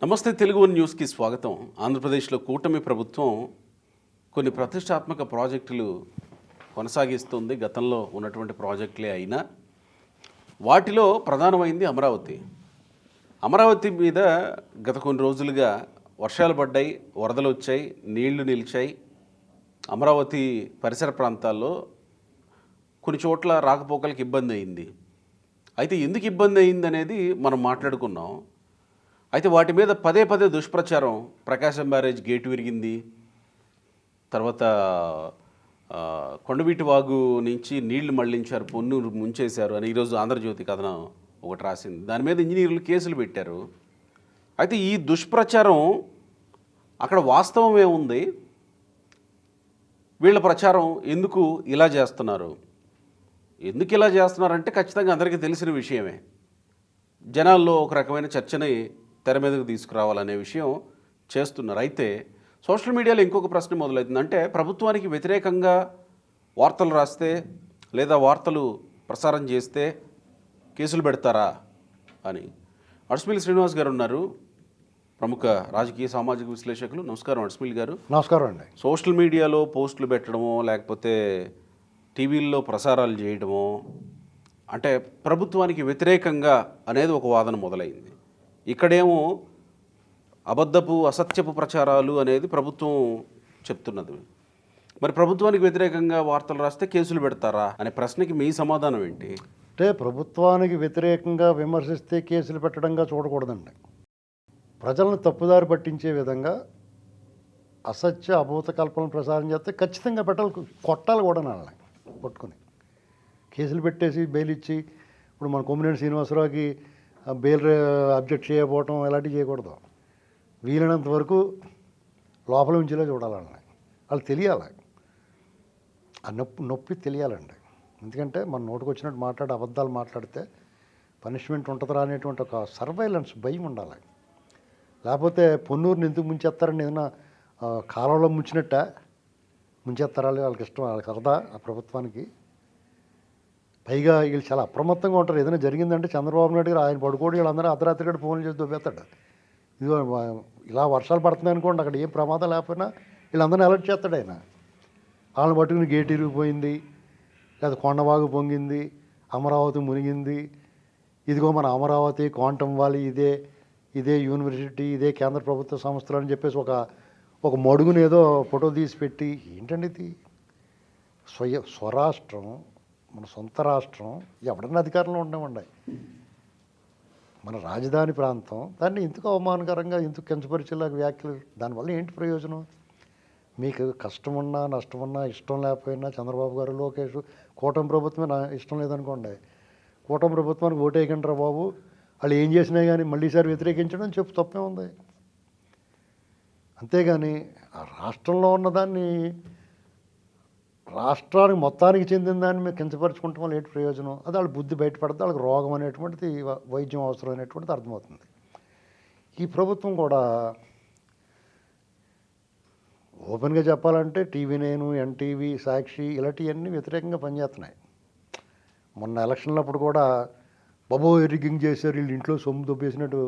నమస్తే తెలుగు వన్ న్యూస్కి స్వాగతం. ఆంధ్రప్రదేశ్లో కూటమి ప్రభుత్వం కొన్ని ప్రతిష్టాత్మక ప్రాజెక్టులు కొనసాగిస్తుంది. గతంలో ఉన్నటువంటి ప్రాజెక్టులే అయినా వాటిలో ప్రధానమైంది అమరావతి. అమరావతి మీద గత కొన్ని రోజులుగా వర్షాలు పడ్డాయి, వరదలు వచ్చాయి, నీళ్లు నిలిచాయి. అమరావతి పరిసర ప్రాంతాల్లో కొన్ని చోట్ల రాకపోకలకు ఇబ్బంది అయింది. అయితే ఎందుకు ఇబ్బంది అయింది అనేది మనం మాట్లాడుకున్నాం. అయితే వాటి మీద పదే పదే దుష్ప్రచారం, ప్రకాశం బ్యారేజ్ గేటు విరిగింది, తర్వాత కొండవీటి వాగు నుంచి నీళ్లు మళ్లించారు, పొన్నూరు ముంచేశారు అని ఈరోజు ఆంధ్రజ్యోతి కథనం ఒకటి రాసింది. దాని మీద ఇంజనీర్లు కేసులు పెట్టారు. అయితే ఈ దుష్ప్రచారం అక్కడ వాస్తవం ఏముంది, వీళ్ళ ప్రచారం ఎందుకు ఇలా చేస్తున్నారు, ఎందుకు ఇలా చేస్తున్నారంటే ఖచ్చితంగా అందరికీ తెలిసిన విషయమే. జనాల్లో ఒక రకమైన చర్చని తెర మీదకు తీసుకురావాలనే విషయం చేస్తున్నారు. అయితే సోషల్ మీడియాలో ఇంకొక ప్రశ్న మొదలవుతుంది. అంటే ప్రభుత్వానికి వ్యతిరేకంగా వార్తలు రాస్తే లేదా వార్తలు ప్రసారం చేస్తే కేసులు పెడతారా అని. అడ్స్మిల్ శ్రీనివాస్ గారు ఉన్నారు, ప్రముఖ రాజకీయ సామాజిక విశ్లేషకులు. నమస్కారం అడ్స్మిల్ గారు. నమస్కారం అండి. సోషల్ మీడియాలో పోస్టులు పెట్టడమో లేకపోతే టీవీల్లో ప్రసారాలు చేయడమో అంటే ప్రభుత్వానికి వ్యతిరేకంగా అనేది ఒక వాదన మొదలైంది. ఇక్కడేమో అబద్ధపు అసత్యపు ప్రచారాలు అనేది ప్రభుత్వం చెప్తున్నది. మరి ప్రభుత్వానికి వ్యతిరేకంగా వార్తలు రాస్తే కేసులు పెడతారా అనే ప్రశ్నకి మీ సమాధానం ఏంటి? అంటే ప్రభుత్వానికి వ్యతిరేకంగా విమర్శిస్తే కేసులు పెట్టడంగా చూడకూడదండి. ప్రజలను తప్పుదారి పట్టించే విధంగా అసత్య అభూత కల్పనలు ప్రసారం చేస్తే ఖచ్చితంగా పెట్టాలి, కొట్టాలి కూడా. వాళ్ళని పట్టుకుని కేసులు పెట్టేసి బెయిల్ ఇచ్చి, ఇప్పుడు మన కొమ్మినేని శ్రీనివాసరావుకి బెయిల్ అబ్జెక్ట్ చేయకపోవటం ఇలాంటివి చేయకూడదు. వీలైనంత వరకు లోపల ఉంచేలా చూడాలి. వాళ్ళు తెలియాలి, ఆ నొప్పి తెలియాలండి. ఎందుకంటే మన నోటికి వచ్చినట్టు అబద్ధాలు మాట్లాడితే పనిష్మెంట్ ఉంటుందా అనేటువంటి ఒక సర్వైలెన్స్ భయం ఉండాలి. లేకపోతే పొన్నూరుని ఎందుకు ముంచేస్తారని ఏదైనా కాలంలో ముంచేస్తారా, వాళ్ళకి ఇష్టం, వాళ్ళకి అర్థా ఆ ప్రభుత్వానికి. పైగా వీళ్ళు చాలా అప్రమత్తంగా ఉంటారు. ఏదైనా జరిగిందంటే చంద్రబాబు నాయుడు గారు ఆయన పడుకోడు, వీళ్ళందరూ అర్ధరాత్రి గంట ఫోన్లు చేసి దొబ్బేస్తాడు. ఇదిగో ఇలా వర్షాలు పడుతున్నాయి అనుకోండి, అక్కడ ఏం ప్రమాదం లేకపోయినా వీళ్ళందరినీ అలర్ట్ చేస్తాడు ఆయన. వాళ్ళని పట్టుకుని గేట్ ఇరిగిపోయింది, లేదా కొండవాగు పొంగింది, అమరావతి మునిగింది, ఇదిగో మన అమరావతి క్వాంటమ్ వ్యాలీ, ఇదే యూనివర్సిటీ, ఇదే కేంద్ర ప్రభుత్వ సంస్థలు అని చెప్పేసి ఒక మడుగుని ఏదో ఫోటో తీసి పెట్టి, ఏంటండి ఇది? స్వరాష్ట్రం, మన సొంత రాష్ట్రం, ఎవడన్నా అధికారంలో ఉండేవండి. మన రాజధాని ప్రాంతం, దాన్ని ఎందుకు అవమానకరంగా, ఎందుకు కించపరిచేలాగా వ్యాఖ్యలు, దానివల్ల ఏంటి ప్రయోజనం? మీకు కష్టం ఉన్నా నష్టం ఉన్నా ఇష్టం లేకపోయినా చంద్రబాబు గారు, లోకేష్, కూటమి ప్రభుత్వమే నా ఇష్టం లేదనుకోండి, కూటమి ప్రభుత్వానికి ఓటేయకండి బాబు, వాళ్ళు ఏం చేసినా కానీ మళ్ళీసారి వ్యతిరేకించడం చెప్పు, తప్పే ఉంది. అంతేగాని ఆ రాష్ట్రంలో ఉన్నదాన్ని, రాష్ట్రానికి మొత్తానికి చెందిన దాన్ని మీరు కించపరుచుకుంటాం వల్ల ఏంటి ప్రయోజనం? అది వాళ్ళ బుద్ధి బయటపడితే వాళ్ళకి రోగం అనేటువంటిది, వైద్యం అవసరం అనేటువంటిది అర్థమవుతుంది. ఈ ప్రభుత్వం కూడా ఓపెన్గా చెప్పాలంటే TV9, NTV, సాక్షి ఇలాంటివన్నీ వ్యతిరేకంగా పనిచేస్తున్నాయి. మొన్న ఎలక్షన్లప్పుడు కూడా బాబో రిగ్గింగ్ చేశారు, వీళ్ళు ఇంట్లో సొమ్ము దొబ్బేసినట్టు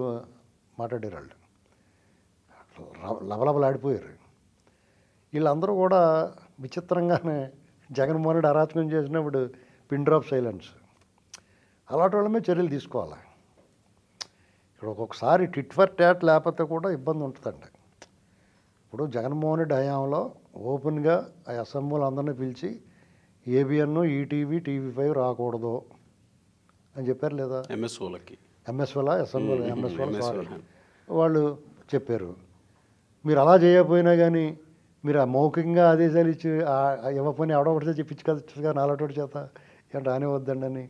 మాట్లాడారు. వాళ్ళు లవలవలాడిపోయారు. వీళ్ళందరూ కూడా విచిత్రంగానే జగన్మోహన్ రెడ్డి అరాచకం చేసినప్పుడు పిన్ డ్రాప్ సైలెన్స్, అలాంటి వాళ్ళ మీద చర్యలు తీసుకోవాలి. ఇక్కడ ఒక్కొక్కసారి టిట్ ఫర్ టాట్ లేకపోతే కూడా ఇబ్బంది ఉంటుందండి. ఇప్పుడు జగన్మోహన్ రెడ్డి హయాంలో ఓపెన్గా ఆ అసెంబ్లీ అందరినీ పిలిచి ABN, ETV, TV5 రాకూడదు అని చెప్పారు లేదా? ఎంఎస్ఓల అసెంబ్లీ వాళ్ళు చెప్పారు. మీరు అలా చేయకపోయినా కానీ మీరు ఆ మౌఖికంగా ఆదేశాలు ఇచ్చి ఇవ్వకపోయినా ఎవడొకటితో చెప్పించుకోవచ్చుగా, నాలుగోటి చేత ఏంటో రానివద్దండి అని.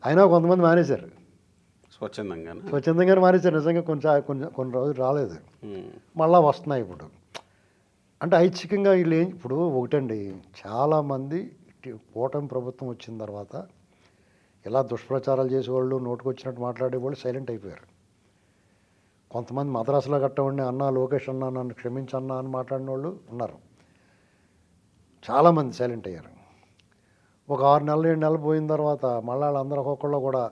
అయినా కొంతమంది మానేశారు, స్వచ్ఛందంగానే మానేశారు. నిజంగా కొన్ని రోజులు రాలేదు, మళ్ళా వస్తున్నాయి ఇప్పుడు. అంటే ఐచ్ఛికంగా వీళ్ళు ఇప్పుడు ఒకటండి, చాలామంది కూటమి ప్రభుత్వం వచ్చిన తర్వాత ఇలా దుష్ప్రచారాలు చేసేవాళ్ళు, నోటుకు వచ్చినట్టు మాట్లాడేవాళ్ళు సైలెంట్ అయిపోయారు. కొంతమంది మద్రాసులో కట్టవండి, అన్నా లోకేష్ అన్నా నన్ను క్షమించన్నా అని మాట్లాడిన వాళ్ళు ఉన్నారు. చాలామంది సైలెంట్ అయ్యారు. ఒక 6 నెలలు 7 నెలలు పోయిన తర్వాత మళ్ళీ వాళ్ళందరూ ఒక్కొక్కళ్ళు కూడా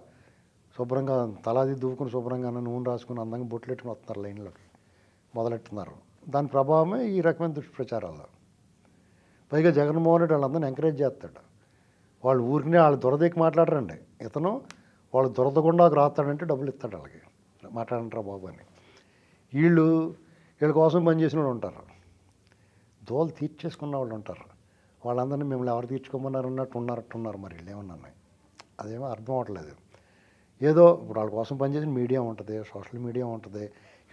శుభ్రంగా తలాది దువ్వుకుని శుభ్రంగా నూనె రాసుకుని అందంగా బొట్లెట్టుకుని వస్తున్నారు లైన్లోకి మొదలెట్టున్నారు. దాని ప్రభావమే ఈ రకమైన దుష్ప్రచారాలు. పైగా జగన్మోహన్ రెడ్డి వాళ్ళందరినీ ఎంకరేజ్ చేస్తాడు. వాళ్ళు ఊరికనే వాళ్ళు దురదకి మాట్లాడరండి. ఇతను వాళ్ళు దురదగుండాకు రాస్తాడంటే డబ్బులు ఇస్తాడు వాళ్ళకి, మాట్లాడంటారా బాబు అని. వీళ్ళ కోసం పనిచేసిన వాళ్ళు ఉంటారు, దోలు తీర్చేసుకున్న వాళ్ళు ఉంటారు. వాళ్ళందరినీ మిమ్మల్ని ఎవరు తీర్చుకోమన్నారు అన్నట్టు ఉన్నారట్టున్నారు. మరి వీళ్ళు ఏమన్నా అదేమో అర్థం అవ్వట్లేదు. ఏదో ఇప్పుడు వాళ్ళ కోసం పనిచేసిన మీడియా ఉంటుంది, సోషల్ మీడియా ఉంటుంది,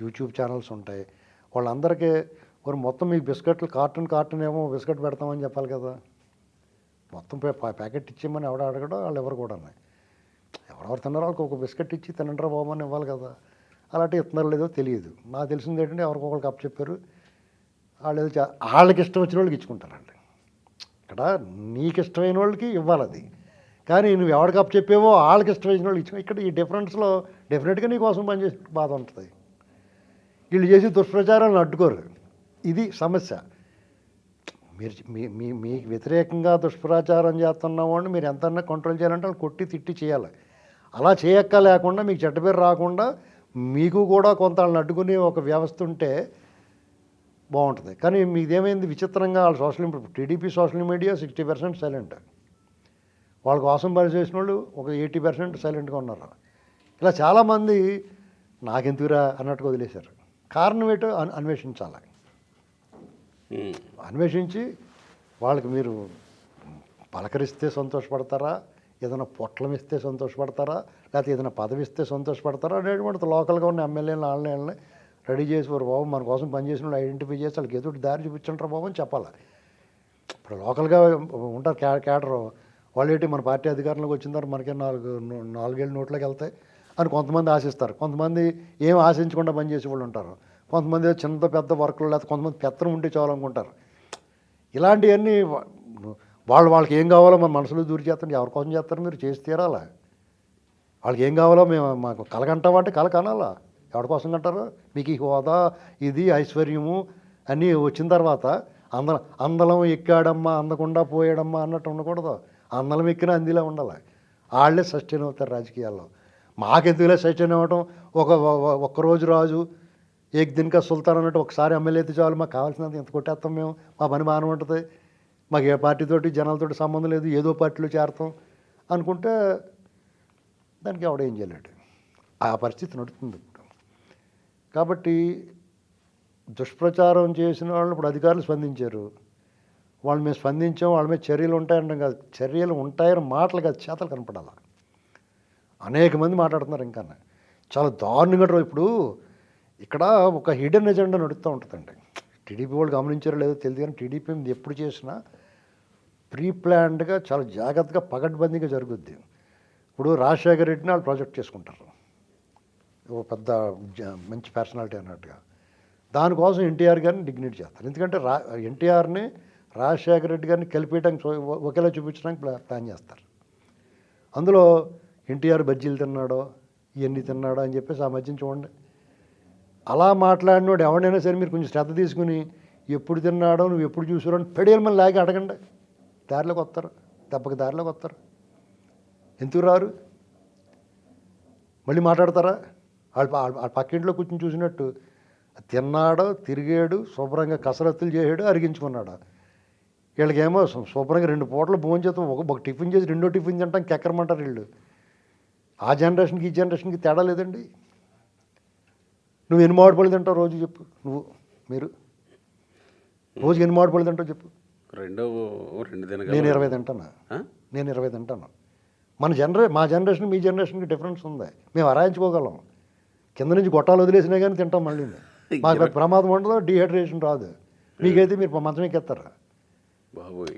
యూట్యూబ్ ఛానల్స్ ఉంటాయి. వాళ్ళందరికీ మరి మొత్తం మీకు బిస్కెట్లు కార్టూన్ ఏమో బిస్కెట్ పెడతామని చెప్పాలి కదా. మొత్తం ప్యాకెట్ ఇచ్చేయమని ఎవడ అడగడో వాళ్ళు ఎవరు కూడా ఎవరెవరు తిన్నారో వాళ్ళకి ఒక బిస్కెట్ ఇచ్చి తినంటారా బాబు అని ఇవ్వాలి కదా. అలాంటి ఇస్తున్నారు లేదో తెలియదు. నాకు తెలిసింది ఏంటంటే ఎవరికొకరికి అప్పు చెప్పారు, వాళ్ళు ఏదో వాళ్ళకి ఇష్టం వచ్చిన వాళ్ళకి ఇచ్చుకుంటారండి. ఇక్కడ నీకు ఇష్టమైన వాళ్ళకి ఇవ్వాలి అది, కానీ నువ్వు ఎవరికి అప్పు చెప్పేవో వాళ్ళకి ఇష్టమైన వాళ్ళకి ఇచ్చుకో. ఇక్కడ ఈ డిఫరెన్స్లో డెఫినెట్గా నీ కోసం పనిచేసే బాధ ఉంటుంది. వీళ్ళు చేసి దుష్ప్రచారాలను అడ్డుకోరు, ఇది సమస్య. మీరు మీకు వ్యతిరేకంగా దుష్ప్రచారం చేస్తున్న వాడిని మీరు ఎంతన్నా కంట్రోల్ చేయాలంటే వాళ్ళు కొట్టి తిట్టి చేయాలి. అలా చేయక్క లేకుండా మీకు చెడ్డ పేరు రాకుండా మీకు కూడా కొంత వాళ్ళని అడ్డుకునే ఒక వ్యవస్థ ఉంటే బాగుంటుంది. కానీ మీదేమైంది విచిత్రంగా వాళ్ళ టీడీపీ సోషల్ మీడియా 60% సైలెంట్. వాళ్ళ కోసం పనిచేసిన వాళ్ళు ఒక 80% సైలెంట్గా ఉన్నారు. ఇలా చాలామంది నాకెందుకురా అన్నట్టుగా వదిలేశారు. కారణం ఏంటో అన్వేషించాలి. అన్వేషించి వాళ్ళకి మీరు పలకరిస్తే సంతోషపడతారా, ఏదైనా పొట్లం ఇస్తే సంతోషపడతారా, లేకపోతే ఏదైనా పదవి ఇస్తే సంతోషపడతారా అనేటువంటి లోకల్గా ఉన్న ఎమ్మెల్యేలను వాళ్ళని రెడీ చేసి వారు బాబు మన కోసం పనిచేసిన వాళ్ళు ఐడెంటిఫై చేసి వాళ్ళకి ఏదో దారి చూపించంటారు బాబు అని చెప్పాలి. ఇప్పుడు లోకల్గా ఉంటారు క్యాడర్, వాళ్ళు ఏంటి మన పార్టీ అధికారంలోకి వచ్చిన తర్వాత మనకే 4 ఏళ్ళు నోట్లోకి వెళ్తాయి అని కొంతమంది ఆశిస్తారు. కొంతమంది ఏం ఆశించకుండా పనిచేసే వాళ్ళు ఉంటారు. కొంతమంది చిన్న పెద్ద వర్కులు, లేకపోతే కొంతమంది పెత్తనం ఉంటే చాలనుకుంటారు. ఇలాంటివన్నీ వాళ్ళకి ఏం కావాలో మన మనసులో దూరి చేస్తాను. ఎవరి కోసం చేస్తారు మీరు చేసి తీరాలా. వాళ్ళకి ఏం కావాలో మాకు కలగంటామంటే కల కనాలా. ఎవరి కోసం కంటారు? మీకు ఈ హోదా ఇది ఐశ్వర్యము అన్నీ వచ్చిన తర్వాత అందలం ఎక్కాడమ్మా అందకుండా పోయాడమ్మా అన్నట్టు ఉండకూడదు. అందలం ఎక్కిన అందిలా ఉండాలి. వాళ్ళే సస్టైన్ అవుతారు రాజకీయాల్లో. మాకెందుకులే సస్టైన్ అవ్వటం, ఒక్కరోజు రాజు ఏక్ దిన్కా సుల్తాన్ అన్నట్టు ఒకసారి ఎమ్మెల్యే అయితే చాలు, మాకు కావాల్సినంత ఎంత కొట్టేస్తాం మేము, మా పని బాగానే ఉంటుంది, మాకు ఏ పార్టీతోటి జనాలతోటి సంబంధం లేదు, ఏదో పార్టీలో చేరతాం అనుకుంటే దానికి ఎవడేం చేయలేడు. ఆ పరిస్థితి నడుస్తుంది ఇప్పుడు. కాబట్టి దుష్ప్రచారం చేసిన వాళ్ళు ఇప్పుడు అధికారులు స్పందించారు. వాళ్ళ మీద స్పందించాం, వాళ్ళ మీద చర్యలు ఉంటాయంటాం కాదు, చర్యలు ఉంటాయని మాటలు కాదు చేతలు కనపడాలి. అనేక మంది మాట్లాడుతున్నారు. ఇంకా చాలా దారుణంగా ఇప్పుడు ఇక్కడ ఒక హిడెన్ ఎజెండా నడుస్తూ ఉంటుందండి. టీడీపీ వాళ్ళు గమనించారో లేదో తెలియదు, కానీ టీడీపీ మీద ఎప్పుడు చేసినా ప్రీ ప్లాన్డ్గా చాలా జాగ్రత్తగా పగడ్బందీగా జరుగుద్ది. ఇప్పుడు రాజశేఖర రెడ్డిని వాళ్ళు ప్రాజెక్ట్ చేసుకుంటారు, ఒక పెద్ద మంచి పర్సనాలిటీ అన్నట్టుగా. దానికోసం ఎన్టీఆర్ గారిని డిగ్నేట్ చేస్తారు. ఎందుకంటే ఎన్టీఆర్ని రాజశేఖర రెడ్డి గారిని కలిపేయడానికి ఒకేలా చూపించడానికి ప్లాన్ చేస్తారు. అందులో ఎన్టీఆర్ బజ్జీలు తిన్నాడో ఇవన్నీ తిన్నాడో అని చెప్పేసి ఆ మధ్యన చూడండి. అలా మాట్లాడినోడు ఎవడైనా సరే మీరు కొంచెం శ్రద్ధ తీసుకుని ఎప్పుడు తిన్నాడో నువ్వు ఎప్పుడు చూసారో అని పెడేలు మళ్ళీ లాగి అడగండి. దారిలోకి వస్తారు, దెబ్బకి దారిలోకి వస్తారు. ఎందుకు రారు? మళ్ళీ మాట్లాడతారా? వాళ్ళ పక్కింట్లో కూర్చొని చూసినట్టు తిన్నాడో తిరిగాడు, శుభ్రంగా కసరత్తులు చేసాడు, అరిగించుకున్నాడు. వీళ్ళకేమో శుభ్రంగా 2 పూటలు భోజనం చేస్తాం, ఒక టిఫిన్ చేసి 2వ టిఫిన్ తింటాం కెక్కరమంటారు వీళ్ళు. ఆ జనరేషన్కి ఈ జనరేషన్కి తేడా లేదండి. నువ్వు ఎన్ని మామిడి పళ్ళు తింటావు రోజు చెప్పు? మీరు రోజుకి ఎన్ని మామిడి పళ్ళు తింటావు చెప్పు? నేను 20 తింటాను. నేను 20 తింటాను. మా జనరేషన్ మీ జనరేషన్కి డిఫరెన్స్ ఉంది. మేము అరాయించుకోగలం. కింద నుంచి గొట్టాలు వదిలేసినా కానీ తింటాం. మళ్ళీ మాకు ప్రమాదం ఉండదు, డీహైడ్రేషన్ రాదు. మీకైతే మీరు మంచం ఎక్కేస్తారా బాబోయ్.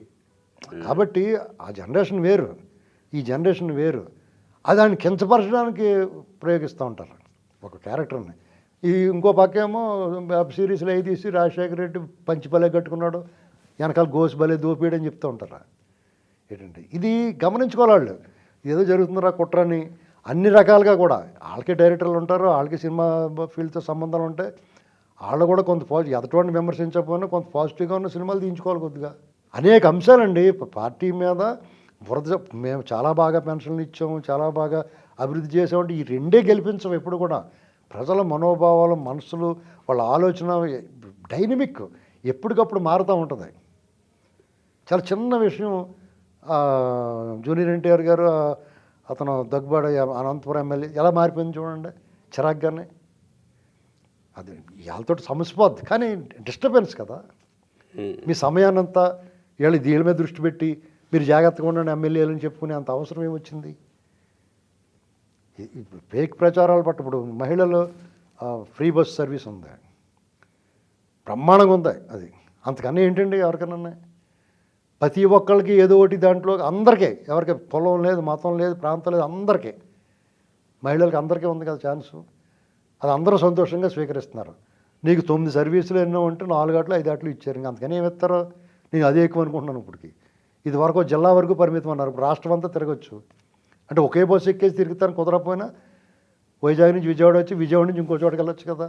కాబట్టి ఆ జనరేషన్ వేరు, ఈ జనరేషన్ వేరు. అది దాన్ని కించపరచడానికి ప్రయోగిస్తూ ఉంటారు ఒక క్యారెక్టర్ని. ఈ ఇంకో పక్కేమో వెబ్ సిరీస్లో అవి తీసి రాజశేఖర రెడ్డి పంచి బలే కట్టుకున్నాడు, వెనకాల గోసి బలే దోపిడని చెప్తూ ఉంటారు. ఏంటంటే ఇది గమనించుకోవాలి వాళ్ళు. ఏదో జరుగుతుందిరా కుట్రని అన్ని రకాలుగా కూడా. వాళ్ళకే డైరెక్టర్లు ఉంటారు, వాళ్ళకి సినిమా ఫీల్డ్తో సంబంధాలు ఉంటాయి. వాళ్ళు కూడా కొంత ఎదటువంటి విమర్శించకపోయినా కొంత పాజిటివ్గా ఉన్న సినిమాలు తీయించుకోవాలి కొద్దిగా. అనేక అంశాలండి పార్టీ మీద బురద. మేము చాలా బాగా పెన్షన్లు ఇచ్చాము, చాలా బాగా అభివృద్ధి చేసామంటే ఈ రెండే గెలిపించవు ఎప్పుడు కూడా. ప్రజల మనోభావాలు, మనసులు, వాళ్ళ ఆలోచన డైనమిక్ ఎప్పటికప్పుడు మారుతూ ఉంటుంది. చాలా చిన్న విషయం, జూనియర్ ఎన్టీఆర్ గారు అతను దగ్గుబాటి అనంతపురం ఎమ్మెల్యే ఎలా మారిపోయింది చూడండి, చిరాగ్గానే. అది వాళ్ళతో సమస్యపోద్ది, కానీ డిస్టర్బెన్స్ కదా. మీ సమయాన్నంతా వీళ్ళ మీద దృష్టి పెట్టి మీరు జాగ్రత్తగా ఉండండి ఎమ్మెల్యేలని చెప్పుకునే అంత అవసరం ఏమొచ్చింది? ఫేక్ ప్రచారాలు పట్టు. ఇప్పుడు మహిళలు ఫ్రీ బస్ సర్వీస్ ఉంది, బ్రహ్మాండంగా ఉంది అది. అంతకన్నా ఏంటండి ఎవరికన్నా? ప్రతి ఒక్కళ్ళకి ఏదో ఒకటి దాంట్లో అందరికీ, ఎవరికి పొలం లేదు, మతం లేదు, ప్రాంతం లేదు, అందరికీ, మహిళలకు అందరికీ ఉంది కదా ఛాన్సు. అది అందరూ సంతోషంగా స్వీకరిస్తున్నారు. నీకు 9 సర్వీసులు ఎన్నో ఉంటే 4 ఆటలు 5 ఆటలు ఇచ్చారు. ఇంకా అంతకని ఏమి ఇస్తారో? నేను అదే ఎక్కువ అనుకుంటున్నాను. ఇప్పటికి ఇది వరకు జిల్లా వరకు పరిమితం అన్నారు, ఇప్పుడు రాష్ట్రం అంతా తిరగచ్చు. అంటే ఒకే బస్సు ఎక్కేసి తిరుగుతాను కుదరకపోయినా వైజాగ్ నుంచి విజయవాడ వచ్చి విజయవాడ నుంచి ఇంకో చోటుకి వెళ్ళొచ్చు కదా.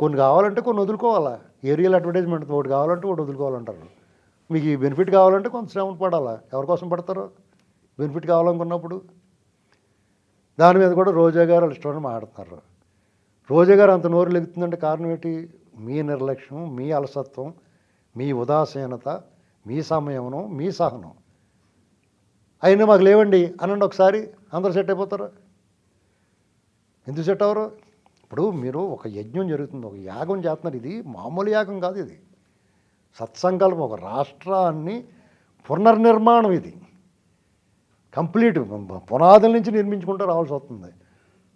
కొన్ని కావాలంటే కొన్ని వదులుకోవాలా. ఏరియల్ అడ్వర్టైజ్మెంట్ ఒకటి కావాలంటే ఒకటి వదులుకోవాలంటారు. మీకు ఈ బెనిఫిట్ కావాలంటే కొంత శ్రమ పడాలా. ఎవరి కోసం పడతారో బెనిఫిట్ కావాలనుకున్నప్పుడు? దాని మీద కూడా రోజా గారు వాళ్ళు ఇష్టమని మాట్లాడుతున్నారు. రోజా గారు అంత నోరు లెగుతుందంటే కారణం ఏంటి? మీ నిర్లక్ష్యం, మీ అలసత్వం, మీ ఉదాసీనత, మీ సమయమును, మీ సహనం. అయినా మాకు లేవండి అనండి ఒకసారి, అందరూ సెట్ అయిపోతారు. ఎందుకు సెట్ అవ్వరు? ఇప్పుడు మీరు ఒక యజ్ఞం జరుగుతుంది, ఒక యాగం చేస్తున్నారు. ఇది మామూలు యాగం కాదు, ఇది సత్సంకల్పం. ఒక రాష్ట్రాన్ని పునర్నిర్మాణం, ఇది కంప్లీట్ పునాదుల నుంచి నిర్మించుకుంటూ రావాల్సి వస్తుంది.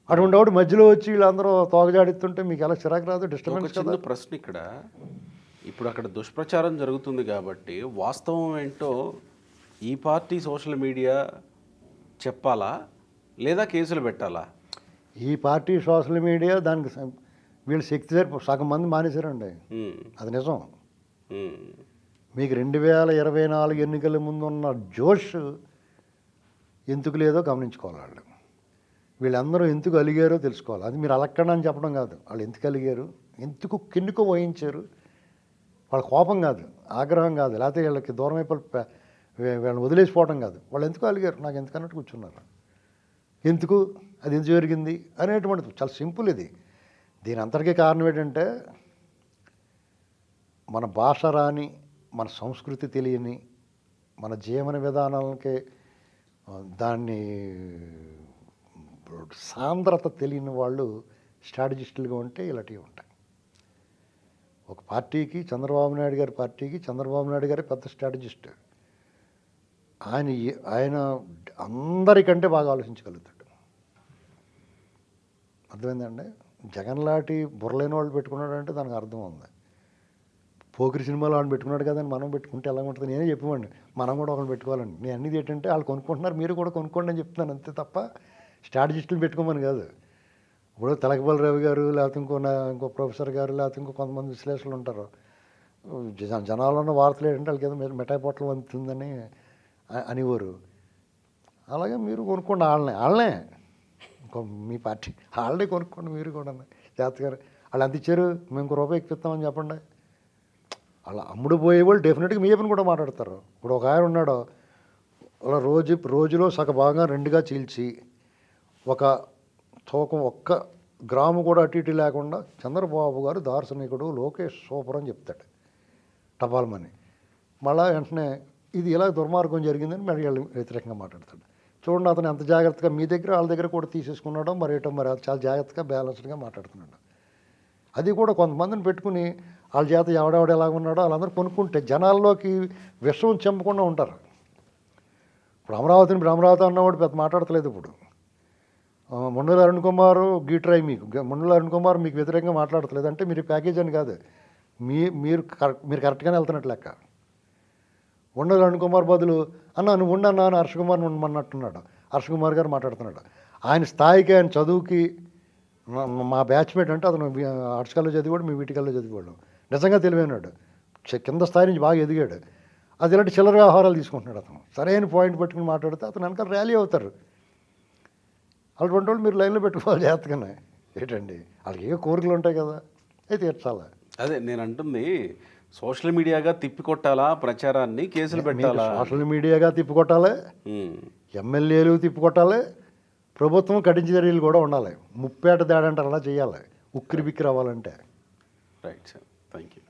అటువంటి వాడు మధ్యలో వచ్చి వీళ్ళందరూ తోగజాడిస్తుంటే మీకు ఎలా చిరాకు రాదు? డిస్టర్బెన్స్ కదా. చిన్న ప్రశ్న ఇక్కడ, ఇప్పుడు అక్కడ దుష్ప్రచారం జరుగుతుంది కాబట్టి వాస్తవం ఏంటో ఈ పార్టీ సోషల్ మీడియా చెప్పాలా లేదా కేసులు పెట్టాలా? ఈ పార్టీ సోషల్ మీడియా దానికి వీళ్ళు శక్తి సగం మంది మానేశారండి. అది నిజం. మీకు 2024 ఎన్నికల ముందు ఉన్న జోష్ ఎందుకు లేదో గమనించుకోవాలి. వాళ్ళు వీళ్ళందరూ ఎందుకు అలిగారో తెలుసుకోవాలి. అది మీరు అలక్కడా అని చెప్పడం కాదు. వాళ్ళు ఎందుకు అలిగారు, ఎందుకు కిన్నుకో వహించారు, వాళ్ళ కోపం కాదు, ఆగ్రహం కాదు, లేకపోతే వీళ్ళకి దూరం అయిపోయి వీళ్ళని వదిలేసిపోవడం కాదు. వాళ్ళు ఎందుకు అలిగారు, నాకు ఎందుకన్నట్టు కూర్చున్నారు. ఎందుకు, అది ఎందుకు జరిగింది అనేటువంటిది చాలా సింపుల్. ఇది దీని అంతటికీ కారణం ఏంటంటే మన భాష రాని, మన సంస్కృతి తెలియని, మన జీవన విధానాలకి దాన్ని సాంద్రత తెలియని వాళ్ళు స్ట్రాటజిస్టులుగా ఉంటే ఇలాంటివి ఉంటాయి. ఒక పార్టీకి, చంద్రబాబు నాయుడు గారి పార్టీకి, చంద్రబాబు నాయుడు గారి పెద్ద స్ట్రాటజిస్ట్. ఆయన అందరికంటే బాగా ఆలోచించగలుగుతాడు. అర్థమైందండి? జగన్ లాంటి బుర్రలేని వాళ్ళు పెట్టుకున్నాడంటే దానికి అర్థం ఉంది. పోకిరి సినిమాలో వాళ్ళు పెట్టుకున్నాడు కదని మనం పెట్టుకుంటే ఎలా ఉంటుంది? నేనే చెప్పేవాడిని, మనం కూడా ఒకరిని పెట్టుకోవాలండి. నేను అన్నీ ఏంటంటే వాళ్ళు కొనుక్కుంటున్నారు, మీరు కూడా కొనుక్కోండి అని చెప్తున్నాను, అంతే తప్ప స్ట్రాటజిస్టులు పెట్టుకోమని కాదు. ఇప్పుడు తలకపల్లి రవి గారు, లేకపోతే ఇంకో ప్రొఫెసర్ గారు, లేకపోతే ఇంకో కొంతమంది విశ్లేషకులు ఉంటారు. జనాల్లో ఉన్న వార్తలు ఏంటంటే వాళ్ళకి ఏదో మిఠాయి పొట్టలు వంతుందని అనేవారు. అలాగే మీరు కొనుక్కోండి, వాళ్ళనే మీ పార్టీ వాళ్ళే కొనుక్కోండి మీరు కూడా. జాతగారు వాళ్ళు ఎంత ఇచ్చారు, మేము ₹1 ఇప్పిస్తామని చెప్పండి. అలా అమ్ముడు పోయే వాళ్ళు డెఫినెట్గా మీ పని కూడా మాట్లాడతారు. ఇప్పుడు ఒక ఆయన ఉన్నాడు, అలా రోజులో సగ భాగంగా 2గా చీల్చి ఒక తూకం 1 గ్రాము కూడా అటు ఇటు లేకుండా చంద్రబాబు గారు దార్శనికుడు, లోకేష్ సూపర్ అని చెప్తాడు టపాల్మని. మళ్ళీ వెంటనే ఇది ఇలా దుర్మార్గం జరిగిందని మరి వాళ్ళు వ్యతిరేకంగా మాట్లాడతాడు. చూడండి అతను ఎంత జాగ్రత్తగా మీ దగ్గర వాళ్ళ దగ్గర కూడా తీసేసుకున్నాడో మరి చాలా జాగ్రత్తగా బ్యాలెన్స్డ్గా మాట్లాడుతున్నాడు. అది కూడా కొంతమందిని పెట్టుకుని వాళ్ళ చేత ఎవడెవడు ఎలా ఉన్నాడో వాళ్ళందరూ కొనుక్కుంటే జనాల్లోకి విషం చెంపకుండా ఉంటారు. ఇప్పుడు అమరావతి అన్నవాడు పెద్ద మాట్లాడతలేదు. ఇప్పుడు మండల అరుణ్ కుమార్ గీట్రై మండల అరుణ్ కుమార్ మీకు వ్యతిరేకంగా మాట్లాడతలేదు అంటే మీరు ప్యాకేజ్ అని కాదు, మీరు కరెక్ట్గానే వెళ్తున్నట్టు లెక్క. మండల అరుణ్ కుమార్ బదులు నువ్వు ఉండన్నా అని హర్ష కుమార్ ఉండమన్నట్టున్నాడు. హర్ష కుమార్ గారు మాట్లాడుతున్నాడు. ఆయన స్థాయికి, ఆయన చదువుకి, మా బ్యాచ్మేట్ అంటే అతను ఆర్ట్స్ కాలేజ్ చదివాడు, మీ వీటి కాలేజ్ చదివాడు, నిజంగా తెలివైనాడు, కింద స్థాయి నుంచి బాగా ఎదిగాడు. అది ఇలాంటి చిల్లర వ్యవహారాలు తీసుకుంటున్నాడు. అతను సరైన పాయింట్ పెట్టుకుని మాట్లాడితే అతను వెనకాల ర్యాలీ అవుతారు. అటువంటి వాళ్ళు మీరు లైన్లో పెట్టుకోవాలి జాగ్రత్తగానే. ఏంటండి వాళ్ళకి ఏ కోరికలు ఉంటాయి కదా, అయితే తీర్చాలా. అదే నేను అంటుంది, సోషల్ మీడియాగా తిప్పికొట్టాలా ప్రచారాన్ని, కేసులు పెట్టాలా? సోషల్ మీడియాగా తిప్పికొట్టాలి, ఎమ్మెల్యేలు తిప్పికొట్టాలి, ప్రభుత్వం కఠిన చర్యలు కూడా ఉండాలి. ముప్పేట దాడంటే అలా చేయాలి, ఉక్కిరి బిక్కిరి అవ్వాలంటే. Right sir, thank you.